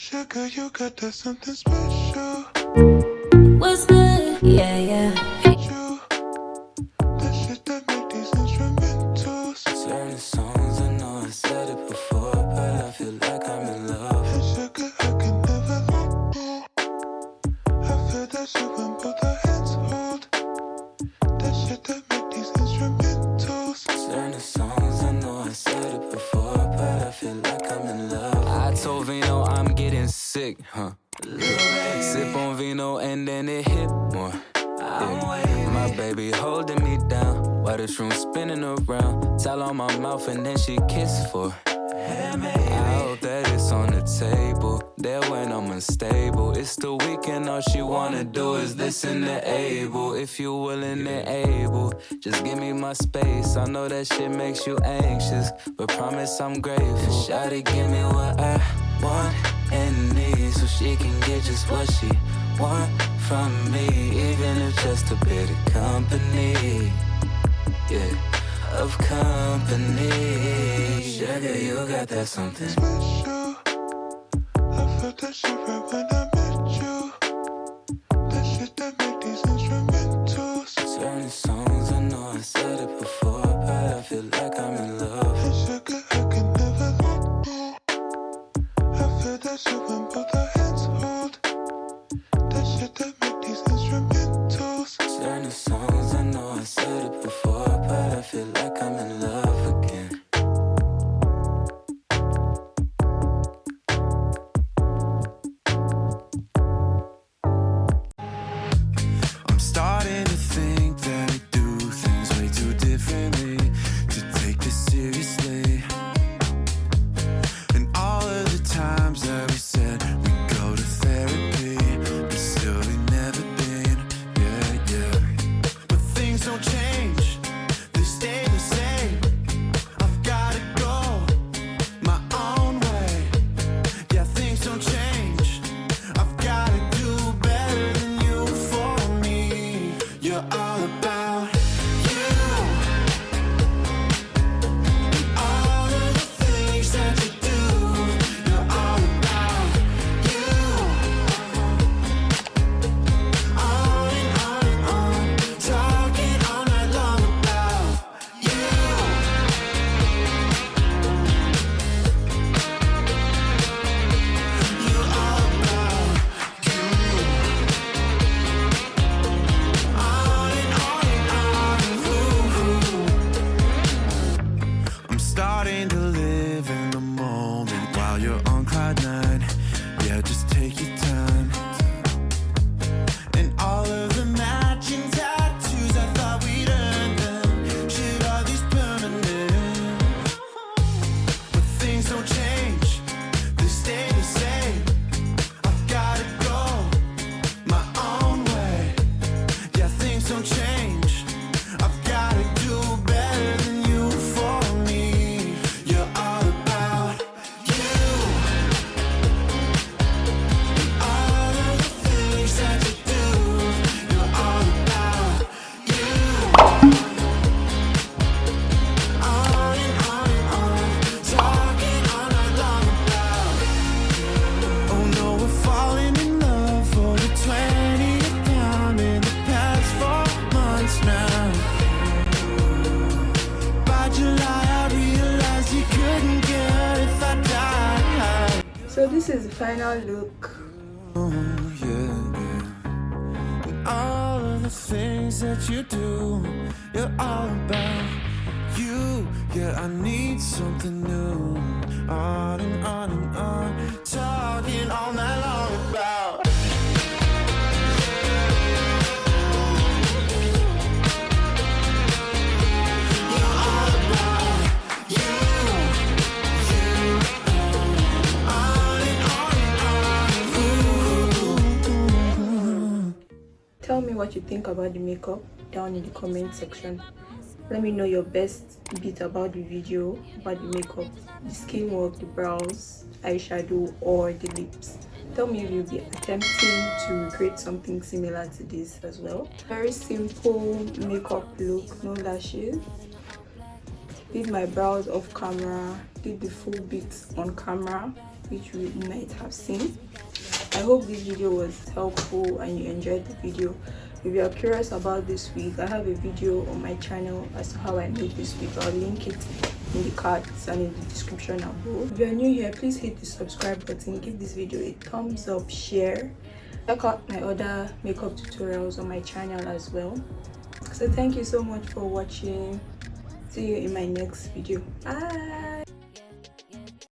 Sugar, you got that something special. What's good? Yeah, yeah. You, that shit that make these instrumentals. Certain songs, I know I said it before, but I feel like I'm in love. And sugar, I can never let go. I feel that shit when both our hands hold. That shit that make these instrumentals. Certain songs, I know I said it before, but I feel like I'm in love. I told Vino I'm getting sick, huh? Sip on Vino and then it hit more. Yeah. My baby holding me down while the shroom spinning around. Towel on my mouth and then she kiss for. I hope that it's on the table. There when I'm unstable. It's the weekend, all she wanna do is listen to Able. If you willing and able, just give me my space. I know that shit makes you anxious, but promise I'm grateful. Shawty, give me what I want and need, so she can get just what she want from me, even if just a bit of company. Yeah. Of company. Sugar, you got that something special. I felt that shit right when I met you. That shit that make these instrumentals. Certain songs, I know I said it before, but I feel like I'm in love. And sugar, I can never let go. I feel that shit when both our hands hold. That shit that make these instrumentals. Certain songs, I know I said it before, but I feel like I'm in love again. I'm starting to think that we do things way too differently to take this seriously. And all of the times that we said we go to therapy, but still we never been, yeah. But things don't change, they stay the same. I've gotta go my own way. Yeah, things don't change. I've gotta do better than you for me. You're all about you. And all of the things that you do. You're all about you. On and on, talking all night long about you. You're all about you. On and on. I'm starting to live in the moment while you're on cloud nine. Yeah, just take your time. And all of the matching tattoos, I thought we'd earn them. Shit, are these permanent? But things don't change, they stay the same. I've gotta go my own way. Yeah, things don't change. I've gotta do better than you for me. You're all about you. And all of the things that you do. You're all about you. On and on, talking all night long about. Oh no, we're falling in love for the 20th time in the past 4 months now. By July, I realized you couldn't get if I died. So this is the final look. Oh, yeah. And all of the things that you do, you're all about you. Yeah, I need something new. On and on and on, talking all night long about. You're all about you. On and on. Tell me what you think about the makeup down in the comment section. Let me know your best bit about the video, about the makeup, the skin work, the brows, eyeshadow, or the lips. Tell me if you'll be attempting to recreate something similar to this as well. Very simple makeup look, no lashes. Did my brows off camera, did the full bit on camera. which you might have seen. I hope this video was helpful and you enjoyed the video. If you are curious about this wig, I have a video on my channel as to how I made this wig. I'll link it in the cards and in the description above. If you are new here, please hit the subscribe button, give this video a thumbs up, share. Check out my other makeup tutorials on my channel as well. So thank you so much for watching. See you in my next video. Bye.